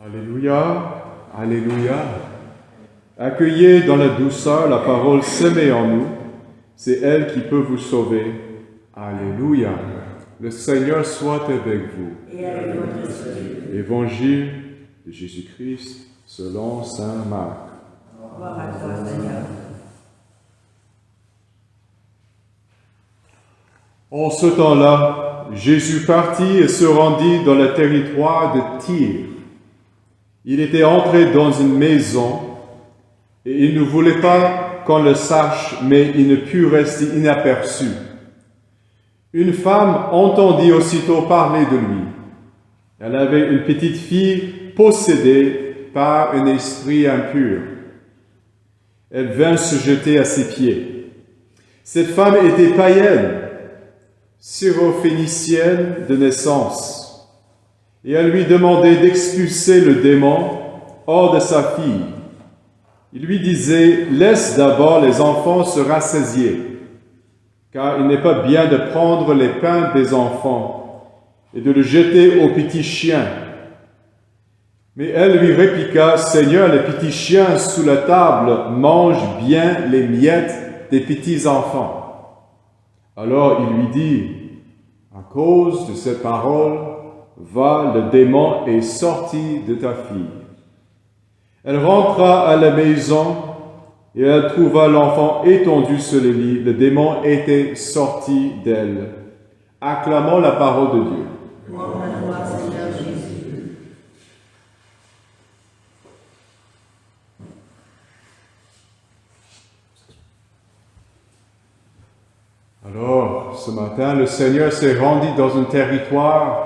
Alléluia, Alléluia. Accueillez dans la douceur la parole semée en nous. C'est elle qui peut vous sauver. Alléluia. Le Seigneur soit avec vous. Et avec votre esprit. Évangile de Jésus-Christ selon saint Marc. Gloire à toi, Seigneur. En ce temps-là, Jésus partit et se rendit dans le territoire de Tyr. Il était entré dans une maison et il ne voulait pas qu'on le sache, mais il ne put rester inaperçu. Une femme entendit aussitôt parler de lui. Elle avait une petite fille possédée par un esprit impur. Elle vint se jeter à ses pieds. Cette femme était païenne, syrophénicienne de naissance, et elle lui demandait d'expulser le démon hors de sa fille. Il lui disait « Laisse d'abord les enfants se rassasier, car il n'est pas bien de prendre les pains des enfants et de le jeter aux petits chiens. » Mais elle lui répliqua « Seigneur, les petits chiens sous la table mangent bien les miettes des petits enfants. » Alors il lui dit « À cause de cette parole, va, le démon est sorti de ta fille. » Elle rentra à la maison et elle trouva l'enfant étendu sur le lit. Le démon était sorti d'elle. Acclamons la parole de Dieu. Gloire à toi, Seigneur Jésus. Alors, ce matin, le Seigneur s'est rendu dans un territoire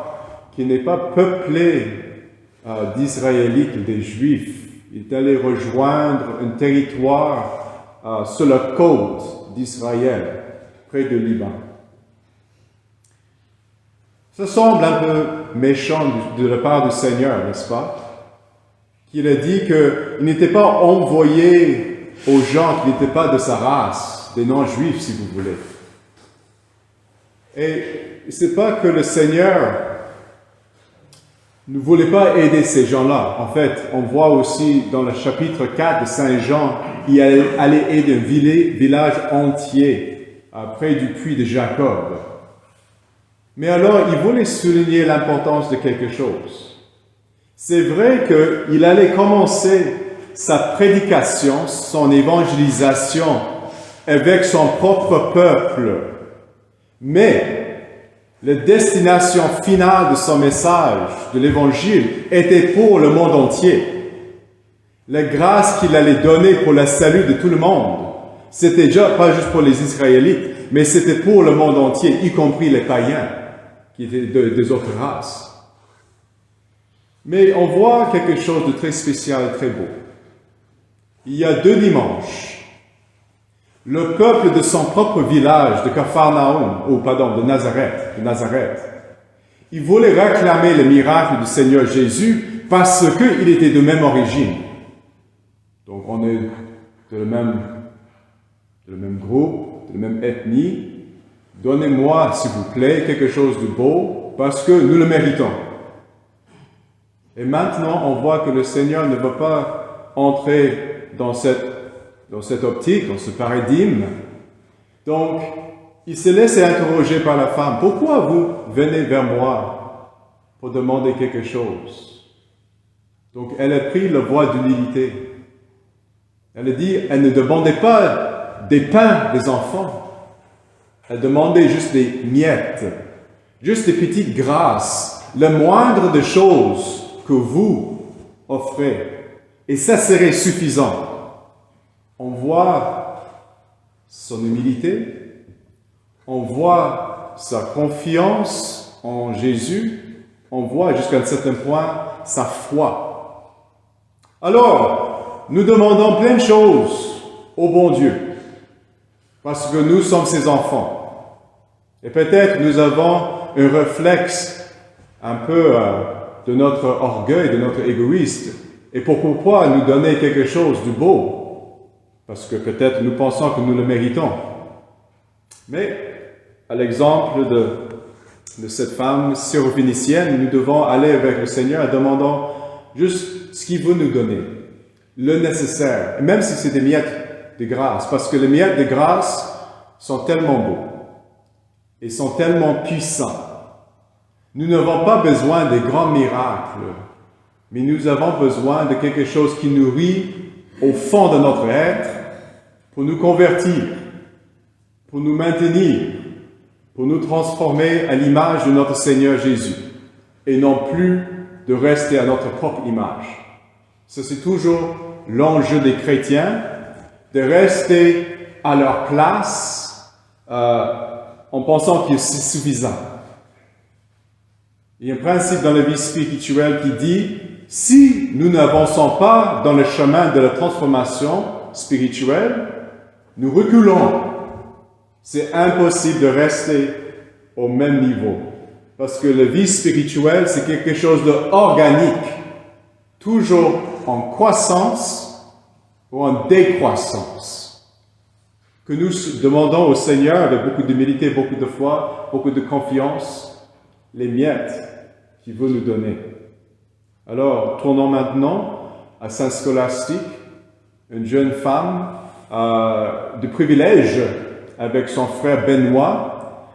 qui n'est pas peuplé d'Israélites ou des Juifs. Il est allé rejoindre un territoire sur la côte d'Israël, près de Liban. Ça semble un peu méchant de la part du Seigneur, n'est-ce pas? Qu'il a dit qu'il n'était pas envoyé aux gens qui n'étaient pas de sa race, des non-juifs si vous voulez. Et c'est pas que le Seigneur ne voulait pas aider ces gens-là. En fait, on voit aussi dans le chapitre 4 de Saint Jean, il allait aider un village entier près du puits de Jacob. Mais alors, il voulait souligner l'importance de quelque chose. C'est vrai qu'il allait commencer sa prédication, son évangélisation avec son propre peuple. Mais la destination finale de son message, de l'évangile, était pour le monde entier. La grâce qu'il allait donner pour le salut de tout le monde, c'était déjà pas juste pour les Israélites, mais c'était pour le monde entier, y compris les païens, qui étaient des autres races. Mais on voit quelque chose de très spécial et très beau. Il y a 2 dimanches, le peuple de son propre village, de de Nazareth, il voulait réclamer le miracle du Seigneur Jésus parce qu'il était de même origine. Donc on est de le même groupe, de la même ethnie. Donnez-moi, s'il vous plaît, quelque chose de beau parce que nous le méritons. Et maintenant, on voit que le Seigneur ne veut pas entrer dans cette optique, dans ce paradigme. Donc, il se laisse interroger par la femme. Pourquoi vous venez vers moi pour demander quelque chose? Donc, elle a pris la voie d'humilité. Elle a dit, elle ne demandait pas des pains des enfants. Elle demandait juste des miettes, juste des petites grâces, le moindre des choses que vous offrez. Et ça serait suffisant. On voit son humilité, on voit sa confiance en Jésus, on voit jusqu'à un certain point sa foi. Alors, nous demandons plein de choses au bon Dieu, parce que nous sommes ses enfants. Et peut-être nous avons un réflexe un peu de notre orgueil, de notre égoïste. Et pourquoi nous donner quelque chose de beau? Parce que peut-être nous pensons que nous le méritons. Mais, à l'exemple de cette femme syrophénicienne, nous devons aller avec le Seigneur en demandant juste ce qu'il veut nous donner, le nécessaire, même si c'est des miettes de grâce, parce que les miettes de grâce sont tellement beaux et sont tellement puissants. Nous n'avons pas besoin de grands miracles, mais nous avons besoin de quelque chose qui nourrit au fond de notre être pour nous convertir, pour nous maintenir, pour nous transformer à l'image de notre Seigneur Jésus, et non plus de rester à notre propre image. Ça, c'est toujours l'enjeu des chrétiens, de rester à leur place en pensant que c'est suffisant. Il y a un principe dans la vie spirituelle qui dit, si nous n'avançons pas dans le chemin de la transformation spirituelle, nous reculons. C'est impossible de rester au même niveau. Parce que la vie spirituelle, c'est quelque chose d'organique, toujours en croissance ou en décroissance. Que nous demandons au Seigneur avec beaucoup d'humilité, beaucoup de foi, beaucoup de confiance, les miettes qu'il veut nous donner. Alors, tournons maintenant à Sainte Scolastique, une jeune femme de privilège avec son frère Benoît,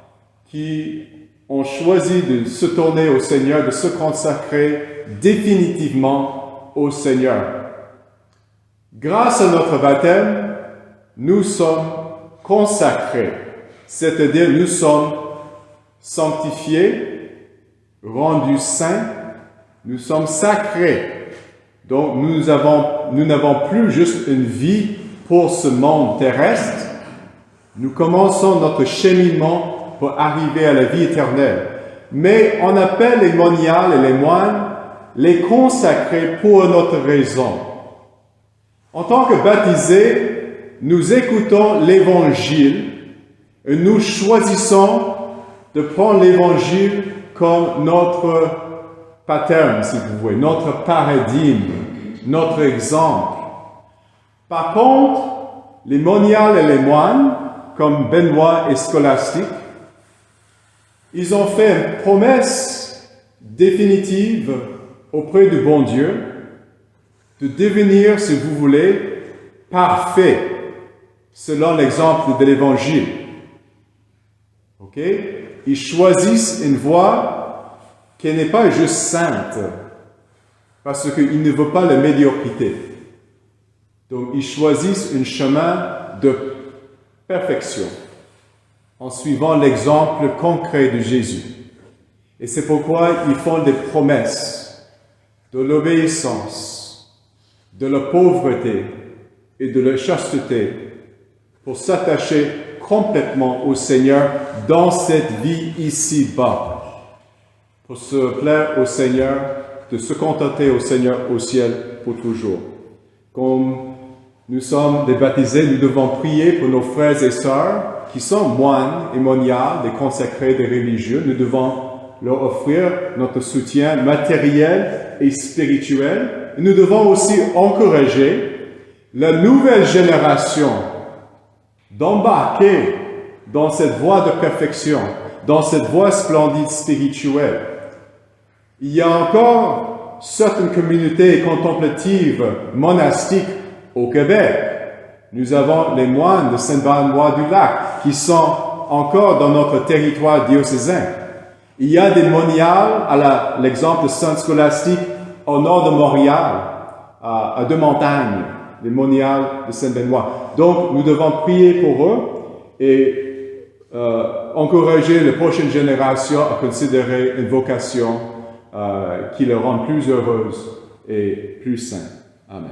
qui ont choisi de se tourner au Seigneur, de se consacrer définitivement au Seigneur. Grâce à notre baptême, nous sommes consacrés, c'est-à-dire nous sommes sanctifiés, rendus saints, nous sommes sacrés. Donc nous n'avons plus juste une vie pour ce monde terrestre, nous commençons notre cheminement pour arriver à la vie éternelle. Mais on appelle les moniales et les moines les consacrés pour une autre raison. En tant que baptisés, nous écoutons l'Évangile et nous choisissons de prendre l'Évangile comme notre pattern, si vous voulez, notre paradigme, notre exemple. Par contre, les moniales et les moines, comme Benoît et Scolastique, ils ont fait une promesse définitive auprès du bon Dieu de devenir, si vous voulez, parfait, selon l'exemple de l'Évangile. Ok? Ils choisissent une voie qui n'est pas juste sainte, parce qu'ils ne veulent pas la médiocrité. Donc, ils choisissent un chemin de perfection, en suivant l'exemple concret de Jésus. Et c'est pourquoi ils font des promesses de l'obéissance, de la pauvreté et de la chasteté pour s'attacher complètement au Seigneur dans cette vie ici-bas, pour se plaire au Seigneur, de se contenter au Seigneur au ciel pour toujours. Comme nous sommes des baptisés, nous devons prier pour nos frères et sœurs qui sont moines et moniales, des consacrés, des religieux. Nous devons leur offrir notre soutien matériel et spirituel. Nous devons aussi encourager la nouvelle génération d'embarquer dans cette voie de perfection, dans cette voie splendide spirituelle. Il y a encore certaines communautés contemplatives monastiques au Québec. Nous avons les moines de Saint-Benoît-du-Lac qui sont encore dans notre territoire diocésain. Il y a des moniales, à l'exemple de Sainte Scolastique, au nord de Montréal, à Deux-Montagnes, les moniales de Saint-Benoît. Donc, nous devons prier pour eux et encourager les prochaines générations à considérer une vocation qui les rend plus heureuses et plus saintes. Amen.